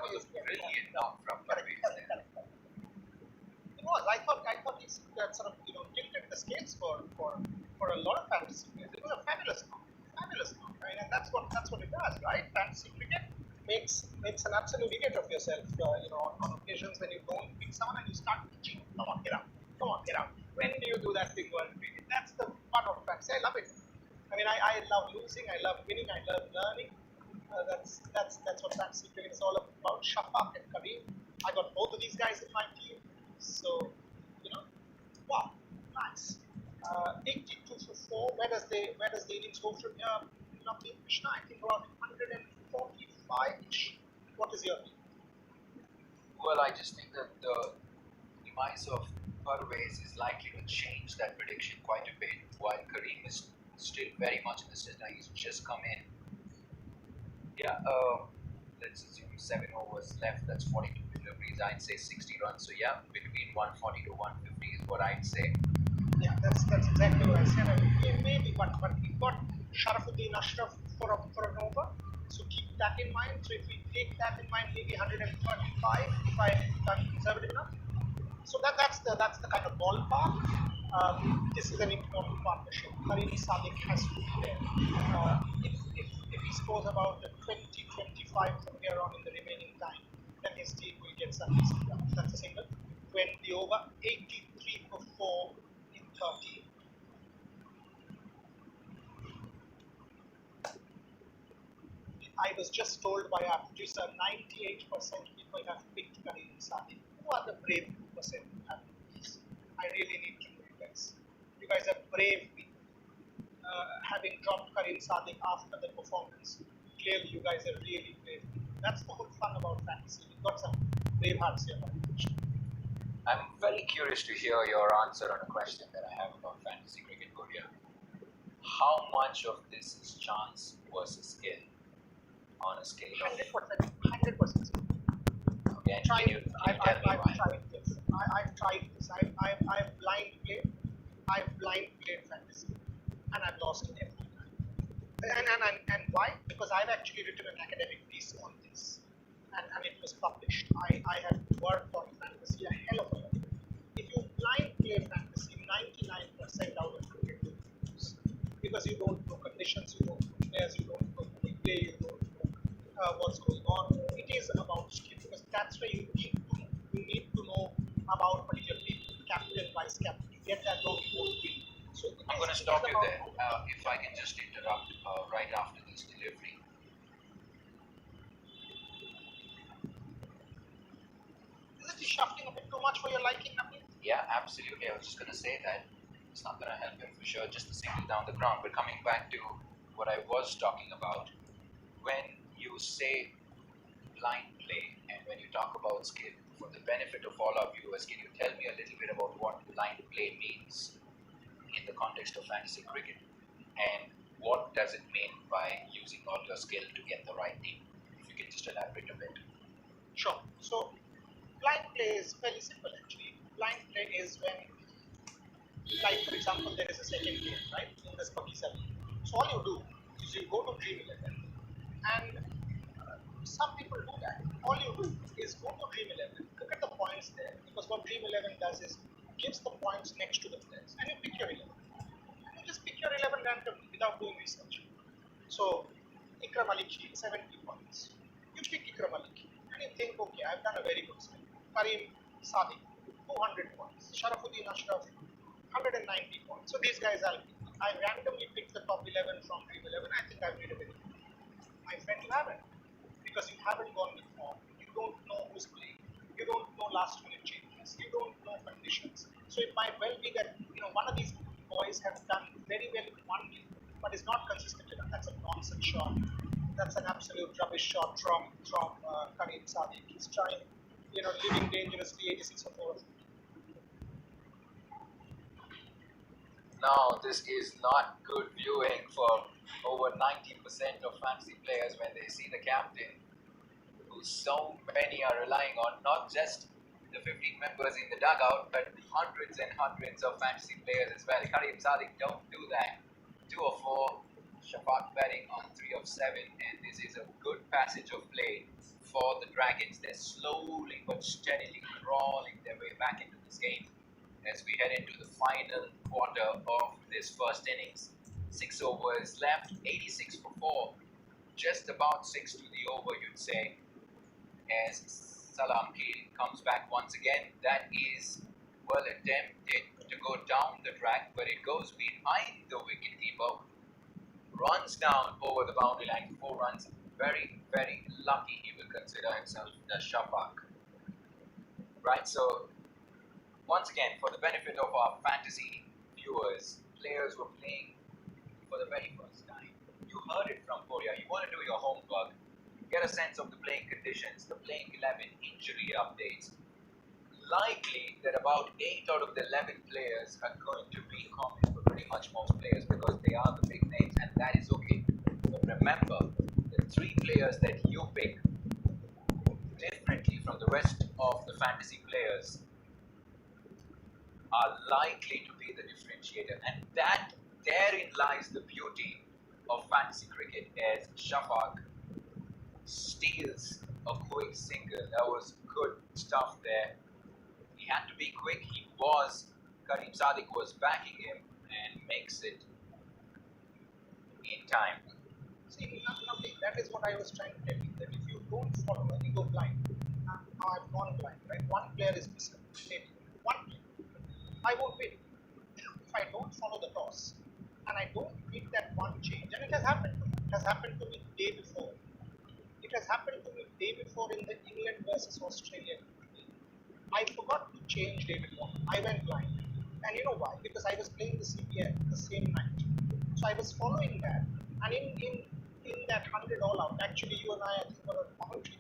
was a brilliant knock from Parvez. It was. I thought he's that sort of, you know, tilted the scales for a lot of fantasy players. It was a fabulous knock. I mean, and that's what it does, right? Fantasy cricket makes an absolute idiot of yourself. You know, on occasions when you don't pick someone and you start pitching. Come on, get out. When do you do that thing while cricket? That's the fun of fantasy. I love it. I mean, I love losing. I love winning. I love learning. That's what fantasy cricket is all about. Shafaq and Kareem. I got both of these guys in my team. So, you know, wow, nice. 82 for 4. Where does the innings go from here? Lovely Krishna, I think around 145-ish. What is your view? Well, I just think that the demise of Parvez is likely to change that prediction quite a bit, while Kareem is still very much in the system. He's just come in. Yeah, let's assume 7 overs left. That's 42 deliveries. I'd say 60 runs. So yeah, between 140 to 150 is what I'd say. Yeah, that's exactly what I said. I mean, maybe, but he got Sharafuddin Ashraf for an over. So keep that in mind. So if we take that in mind, maybe 135 if I'm conservative enough. So that's the kind of ballpark. This is an important partnership. Karim Sadiq has to be there. If he scores about 20-25 from here on in the remaining time, then his team will get some decent runs. That's a single. When the over 83 for 4 in 30. I was just told by our producer 98% people have picked Karim Sadiq. Who are the brave percent who have this? I really need to know you guys. You guys are brave people. Having dropped Karim Sadiq after the performance, clearly you guys are really brave. That's the whole fun about fantasy. We've got some brave hearts here. I'm very curious to hear your answer on a question that I have about fantasy cricket, Korea. How much of this is chance versus skill on a scale of 100%. 100%. Okay, can you tell me why? I've tried this. I've tried this. I've blind played. I've blind played fantasy, and I've lost it every time. And why? Because I've actually written an academic piece on this, and it was published. I have worked on fantasy a hell of a lot. If you blind play fantasy, 99% out of cricket you lose, because you don't know conditions, you don't know players, you don't know who play, you don't know what's going on. It is about skill, because that's where you need to know. You need to know about particular people, captain, vice captain. You get that wrong, you won't win. So I'm going to stop you there. If I can just interrupt right after this delivery. Isn't it shuffling a bit too much for your liking, Nabil? Yeah, absolutely. I was just going to say that it's not going to help him for sure, just a single down the ground. But coming back to what I was talking about, when you say blind play and when you talk about skill, for the benefit of all our viewers, can you tell me a little bit about what blind play means in the context of fantasy cricket? And what does it mean by using all your skill to get the right team? If you can just elaborate a bit. Sure. So, blind play is fairly simple actually. Blind play is when, like for example, there is a second game, right, in the Shpageeza League. So all you do is you go to Dream11, and some people do that. All you do is go to Dream11, look at the points there, because what Dream11 does is gives the points next to the players, and you pick your 11. And you just pick your 11 randomly without doing research. So, Ikram Ali Khan, 70 points. You pick Ikram Ali Khan, and you think, okay, I've done a very good spin. Karim Sadiq, 200 points. Sharafuddin Ashraf, 190 points. So these guys I randomly picked the top 11 from Dream11. I think I've made a very good. My friend, you haven't, because you haven't gone with form. You don't know who's playing. You don't know last minute changes. You don't know conditions. So it might well be that one of these boys have done very well in one game, but is not consistent enough. That's a nonsense shot. That's an absolute rubbish shot from Karim Sadiq. He's trying, living dangerously 86 or 4. Now, this is not good viewing for over 90% of fantasy players when they see the captain, who so many are relying on, not just the 15 members in the dugout, but hundreds and hundreds of fantasy players as well. Karim Sadiq, don't do that. 2 of 4, Shafaq betting on 3 of 7, and this is a good passage of play for the Dragons. They're slowly but steadily crawling their way back into this game as we head into the final quarter of this first innings. 6 overs left, 86 for 4, just about 6 to the over, you'd say, as Salam Keel comes back once again. That is well attempted to go down the track, but it goes behind the wicketkeeper, runs down over the boundary line, 4 runs. Very, very lucky, he will consider himself, the Shafaq. Right, so once again, for the benefit of our fantasy viewers, players were playing for the very first time. You heard it from Korea. You want to do your homework, get a sense of the playing conditions, the playing 11 injury updates. Likely that about 8 out of the 11 players are going to be common for pretty much most players, because they are the big names, and that is okay. But remember, the 3 players that you pick differently from the rest of the fantasy players are likely to be the differentiator, and that therein lies the beauty of fantasy cricket as Shafaq steals a quick single. That was good stuff there. He had to be quick. He was. Karim Sadiq was backing him and makes it in time. See, lovely. That is what I was trying to tell you. That if you don't follow and you go blind, now I've gone blind, right? One player is missing. Maybe one player. I won't win. If I don't follow the toss and I don't make that one change, and it has happened to me. It has happened to me the day before. It has happened to me the day before in the England versus Australia. I forgot to change David Warner. I went blind. And you know why? Because I was playing the CPL the same night. So I was following that. And in that 100 all out, actually you and I think were a commentary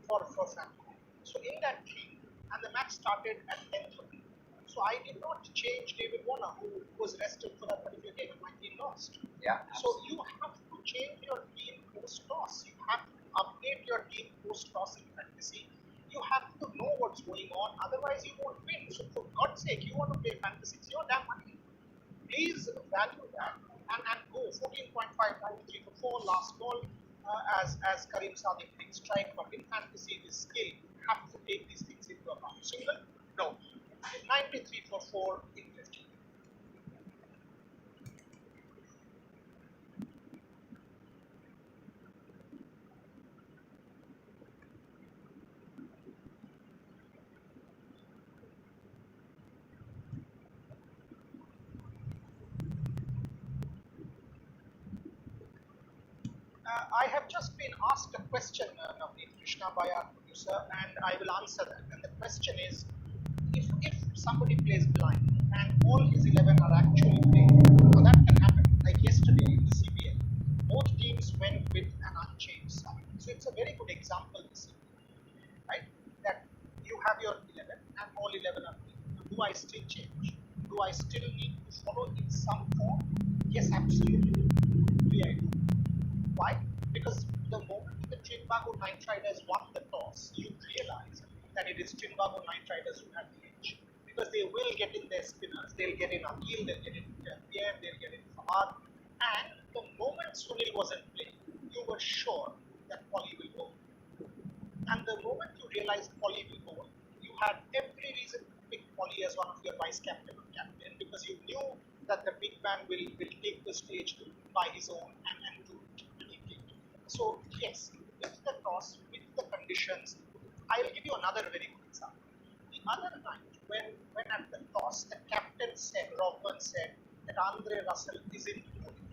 for family. So in that team, and the match started at 10:30. So I did not change David Warner, who was rested for that particular game, and my team lost. Yeah. So you have to change your team post-toss. You have to update your team post-toss in fantasy. You have to know what's going on, otherwise you won't win. So for God's sake, you want to play fantasy, it's your damn money. Please value that and go 14.5, 93 for 4, last ball as Karim Sadiq takes strike. But in fantasy, this skill, you have to take these things into account. Single? No. 93 for 4 in 50. I have just been asked a question, Navneet Krishna, by our producer, and I will answer that. And the question is, if somebody plays blind and all his 11 are actually playing, now that can happen. Like yesterday in the CBL, both teams went with an unchanged side. So it's a very good example this evening, right? That you have your 11 and all 11 are playing. Do I still change? Do I still need to follow in some form? Yes, absolutely. I do. Why? Because the moment the Trinbago Knight Riders won the toss, you realize that it is Trinbago Knight Riders who have the edge. Because they will get in their spinners, they'll get in Akil, they'll get in Pierre, they'll get in Fahad. And the moment Sunil wasn't playing, you were sure that Polly will go. And the moment you realized Polly will go, you had every reason to pick Polly as one of your vice captain or captain because you knew that the big man will take the stage by his own and do it. So yes, with the toss, with the conditions, I will give you another very good example. The other night, when at the toss, the captain said, Robin said that Andre Russell is in the bowling.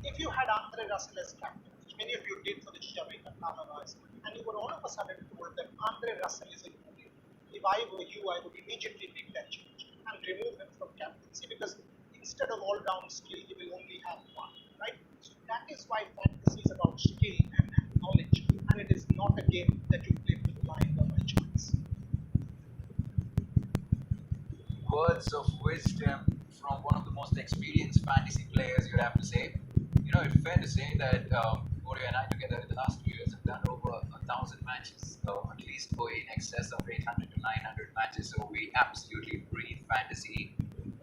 If you had Andre Russell as captain, which many of you did for the Jamaican Malavas, and you were all of a sudden told that Andre Russell is in the bowling, if I were you, I would immediately make that change and remove him from captaincy because instead of all-round skill, he will only have one, right? So that is why fantasy is about skill and knowledge, and it is not a game that you play with blind or by chance. Words of wisdom from one of the most experienced fantasy players, you'd have to say. You know, it's fair to say that Mario and I together in the last 2 years have done over 1,000 matches, at least in excess of 800 to 900 matches. So we absolutely breathe fantasy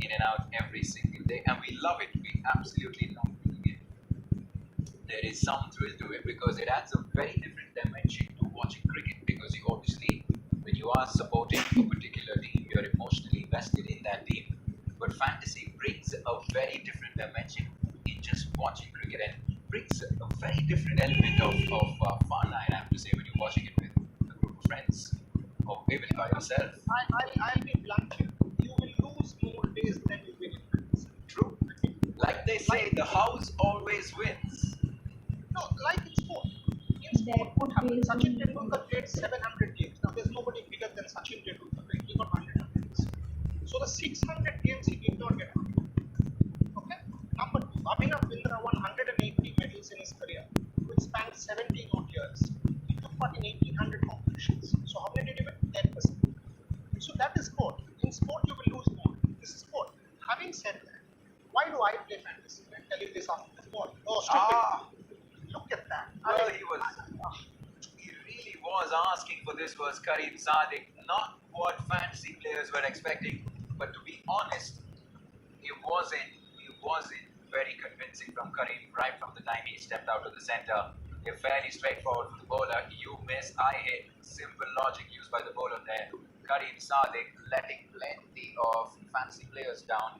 in and out every single day, and we love it. We absolutely love doing it. There is some thrill to it because it adds a very different dimension to watching cricket. Because you obviously, when you are supporting a particular team, you're emotionally invested in that team. But fantasy brings a very different dimension in just watching cricket and brings a very different element of fun. I have to say when you're watching it with a group of friends or even by yourself. I'll be blunt here. You will lose more days than you win in fantasy. True. Like they say, the house always wins. No, like in sport. In sport, what happened? Sachin Tendulkar played 700 games. Now, there's nobody bigger than Sachin Tendulkar, right? He got 100 So the 600 games he did not get 100. Okay? Number two, Abhinav Bindra won 180 medals in his career, which spanned 17 odd years. He took part in 1800 competitions. So how many did he win? 10%. So that is sport. In sport, you will lose more. This is sport. Having said that, why do I play fantasy? I'll tell you this after the ball. Oh, stupid. Look at that. Well, he really was asking for this was Karim Sadiq, not what fantasy players were expecting. But to be honest, it wasn't very convincing from Karim right from the time he stepped out of the center. They're fairly straightforward for the bowler. You miss, I hit. Simple logic used by the bowler there. Karim Sadiq letting plenty of fancy players down.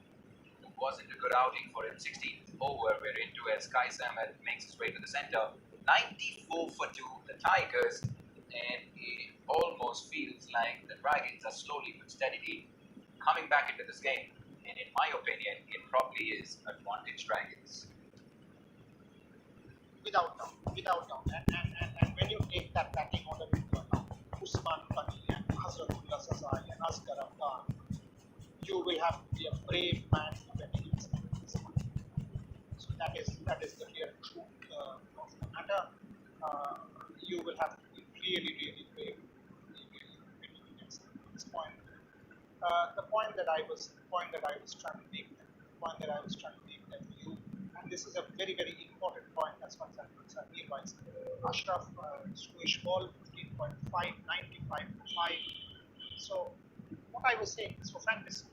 It wasn't a good outing for him. 16th over, we're into as Kais Ahmed makes his way to the center. 94 for 2, the Tigers, and it almost feels like the Dragons are slowly but steadily coming back into this game. And in my opinion, it probably is advantage Dragons. Without doubt, without doubt. And when you take that batting order into account, Usman Ghani and Hazratullah Sazai and Asghar Afghan, you will have to be a brave man to bet against this one. So that is the real truth of the matter. You will have to be really, really brave betting against this point. The point that I was trying to make, that you, and this is a very, very important point as far as I'm concerned. Meanwhile, Ashraf Squish ball 15.5, 95.5. So what I was saying is for fantasy,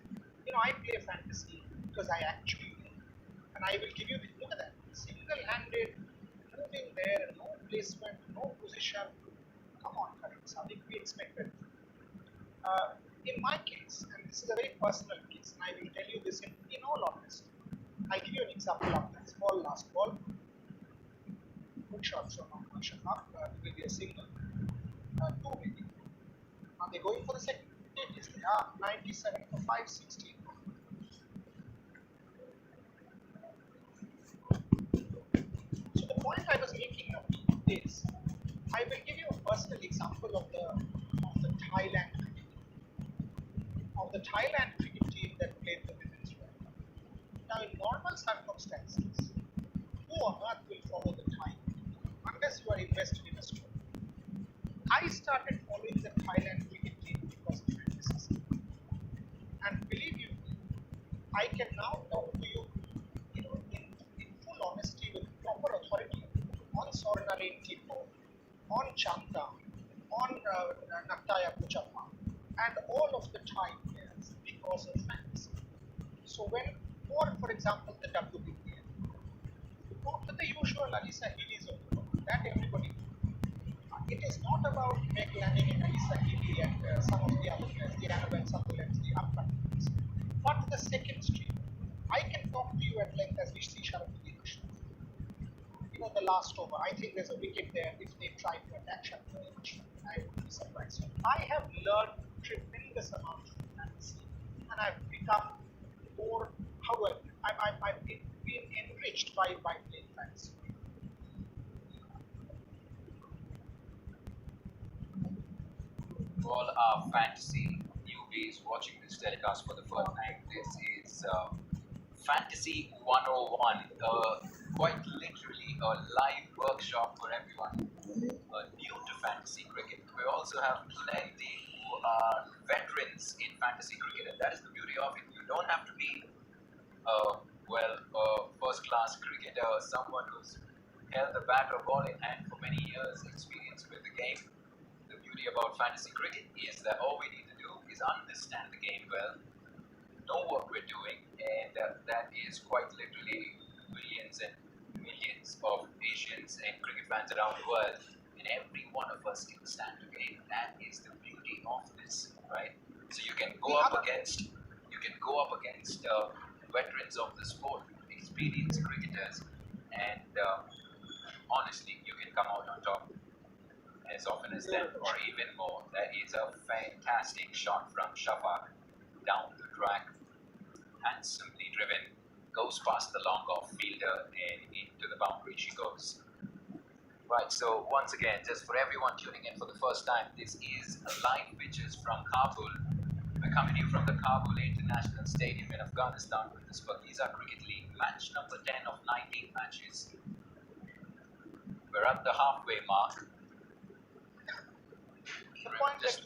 I play fantasy because I actually know. And I will give you, look at that, single-handed, moving there, no placement, no position. Come on, Karim Sadiq, we expected. In my case, and this is a very personal case, and I will tell you this in all honesty. I give you an example of this ball, last ball. Good shot from Shafaq, will be a single. Two maybe. Are they going for the second? Yes, they are. 97 for 516. So the point I was making now is, I will give you a personal example of the Thailand cricket team that played the Women's World Cup. Now, in normal circumstances, who on earth will follow the Thai unless you are invested in a sport? I started following the Thailand cricket team because of fantasy. And believe you me, I can now talk to you, in full honesty with proper authority on Sornaren Tipo, on Chanta, on Naktaya Puchappa, and all of the Thai players because of fantasy. So for example, the WPPL, go to the usual Alisa Healy's of the world, that everybody knows. It is not about Meg Lanning and Alisa Healy and some of the other players, the Annabelle Sutherlands, the upcomings. But the second stream, I can talk to you at length as we see Sharafuddin Ashraf. The last over, I think there's a wicket there if they try to attack Sharafuddin Ashraf. I would be surprised. So I have learned tremendous amount from fantasy, and I've become more, however, I've been enriched by playing fantasy. All our fantasy newbies watching this telecast for the first time, this is Fantasy 101, quite literally a live workshop for everyone new to fantasy cricket. We also have plenty who are veterans in fantasy cricket, and that is the beauty of it. You don't have to be a first-class cricketer, someone who's held the bat or ball in hand for many years, experience with the game. The beauty about fantasy cricket is that all we need to do is understand the game well, know what we're doing, and that is quite literally millions and millions of Asians and cricket fans around the world, and every one of us can stand a game. That is the beauty of this, right? So you can go up against veterans of the sport, experienced cricketers, and honestly, you can come out on top as often as them, or even more. That is a fantastic shot from Shafaq down the track, handsomely driven, goes past the long off fielder and into the boundary she goes. Right, so once again, just for everyone tuning in for the first time, this is live pitches from Kabul. We're coming to you from the Kabul International Stadium in Afghanistan with the Shpageeza Cricket League, match number 10 of 19 matches. We're at the halfway mark. The point that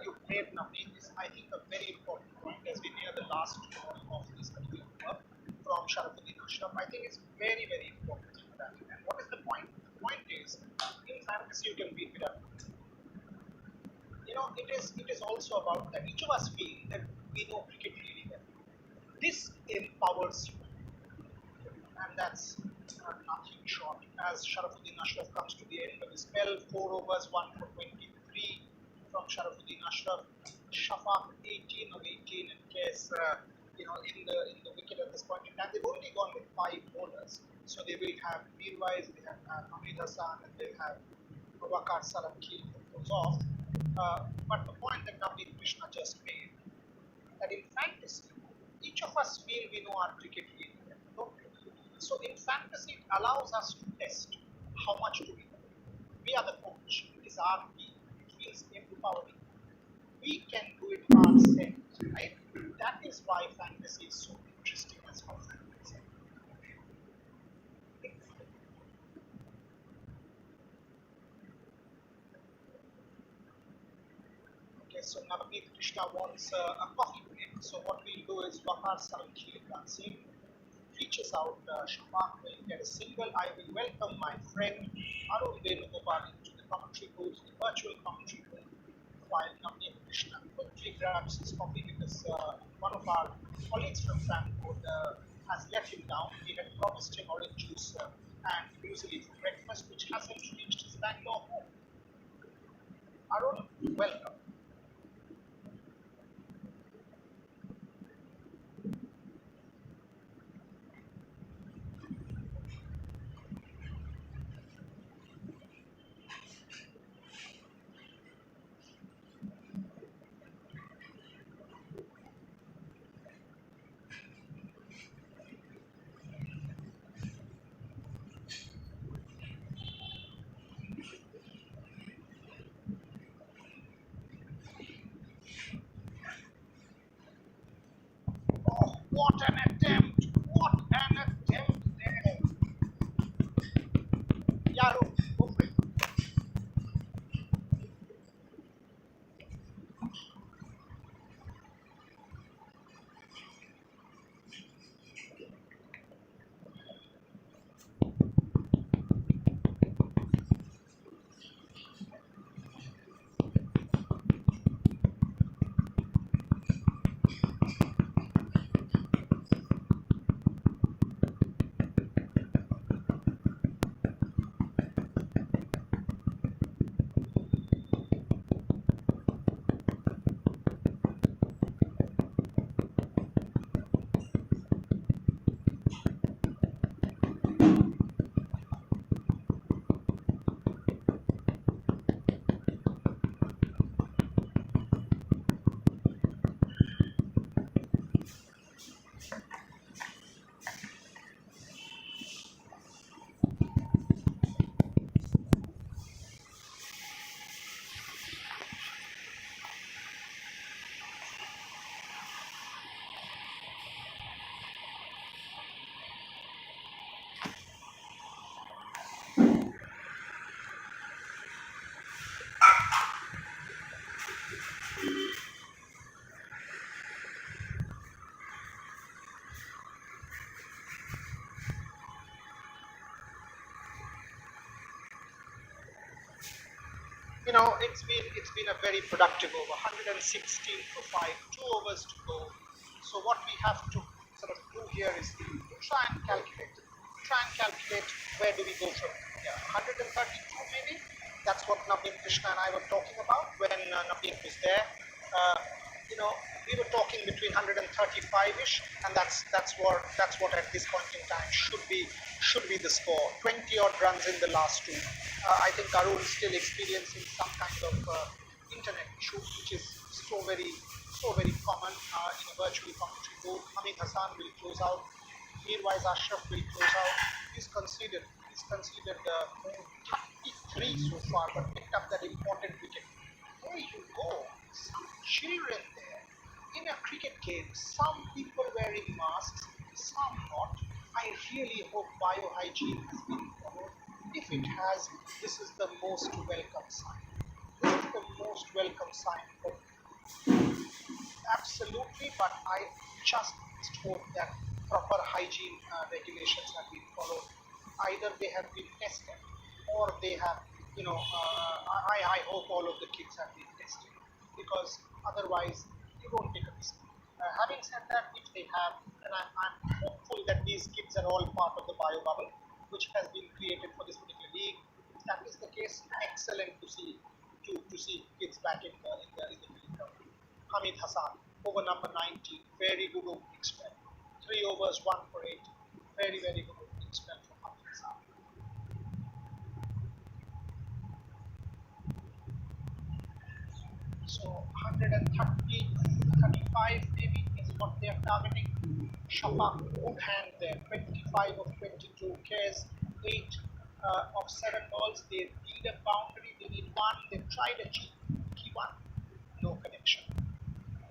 you made, Navneet, is, I think, a very important point as we near the last ball of this particular work from Sharafuddin Ashraf. I think it's very, very important. And what is the point? The point is, in fantasy, you can beat Virat. It is also about that each of us feel that we know cricket really well. This empowers you. and that's nothing short. As Sharafuddin Ashraf comes to the end of his spell, 4 overs, 1 for 23 from Sharafuddin Ashraf. Shafaq 18 of 18 and Kes, in the wicket at this point in time. They've only gone with 5 bowlers, so they will have Mirwais, they have Hamid Hassan, and they have Waqar Salamkhi who goes off. But the point that Navneet Krishna just made, that in fantasy, each of us feel we know our cricket really well, don't we? So in fantasy, it allows us to test how much do we know. We are the coach. It is our team. It feels empowering. We can do it ourselves, right? That is why fantasy is so interesting as far as I'm concerned. Okay, so Navneet Krishna wants a coffee break. So what we'll do is Waqar Salamkhi runs in, reaches out, Shafaq will get a single. I will welcome my friend Arun Venugopal into the commentary booth, the virtual commentary booth, while Navneet Krishna quickly grabs his coffee because one of our colleagues from Frankfurt has let him down. He had promised him orange juice and muesli for breakfast, which hasn't reached his Bangalore home. Arun, welcome. Oh, what an attempt! What an attempt there! Yeah, Arun, go for it. It's been a very productive over, 116 for 5, 2 overs to go. So what we have to sort of do here is to try and calculate where do we go from here. 132 maybe. That's what Navneet Krishna and I were talking about when Navneet was there. Uh, you know, we were talking between 135ish, and that's what at this point in time should be the score. 20 odd runs in the last two. I think Arun is still experiencing some kind of internet issue, which is so very common in a virtual commentary booth. Hamid Hassan will close out. Mirwais Ashraf will close out. He's conceded 33 so far, but picked up that important wicket. There you go. Some children there. In a cricket game, some people wearing masks, some not. I really hope biohygiene has been followed. If it has, this is the most welcome sign. This is the most welcome sign for absolutely, but I just hope that proper hygiene regulations have been followed. Either they have been tested or they have, I hope all of the kids have been tested, because otherwise you don't take a risk. Having said that, if they have, and I'm hopeful that these kids are all part of the bio bubble, which has been created for this particular league. If that is the case, excellent to see kids back in the league. Hamid Hassan, over number 90, very good opening spell. 3 overs, 1 for 8. Very, very good opening spell from Hamid Hassan. So 130, 35 maybe is what they are targeting. Shafaq, good hand there, 25 of 22, cares 8 of 7 balls. They need a boundary, they need one. They've tried a cheeky one. No connection.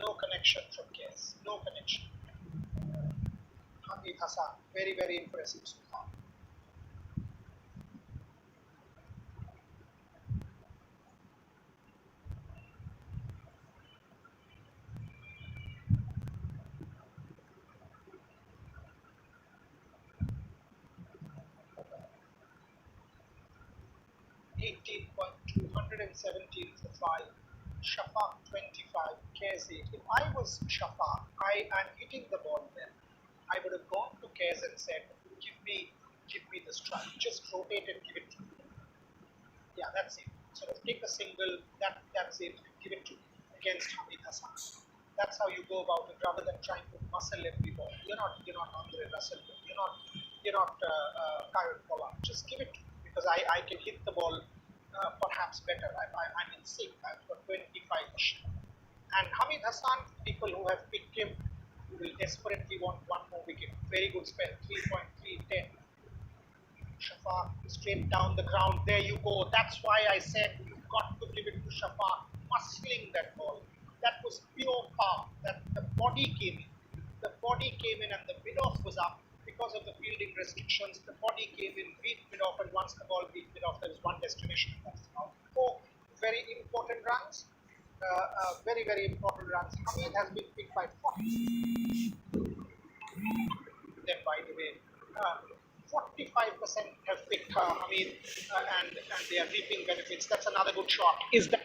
No connection from Cares. No connection. Hamid Hassan, very, very impressive so far. 18.2, 117 for 5. Shafaq 25, Cares 8. If I was Shafaq, I'm hitting the ball there. I would have gone to Cares and said, give me the strike. Just rotate and give it to me. Yeah, that's it. Sort of take a single, that's it, give it to me against Hamid Hassan. That's how you go about it rather than trying to muscle every ball. You're not Andre Russell. You're not Kyle Pollard. Just give it to me because I can hit the ball perhaps better. I'm in sync. I've got 25 ish. And Hamid Hassan, people who have picked him will desperately want one more wicket. Very good spell, 3.310. Shafaq straight down the ground. There you go. That's why I said you've got to give it to Shafaq. Muscling that ball. That was pure power. That the body came in. The body came in and the mid-off was up because of the fielding restrictions. The body came in, beat mid-off, and once the ball beat mid-off, there was one destination. That's out. 4 very important runs. Very, very important runs. Hamid has been picked by 40. Then, by the way, 45% have picked Hamid and they are reaping benefits. That's another good shot. Is that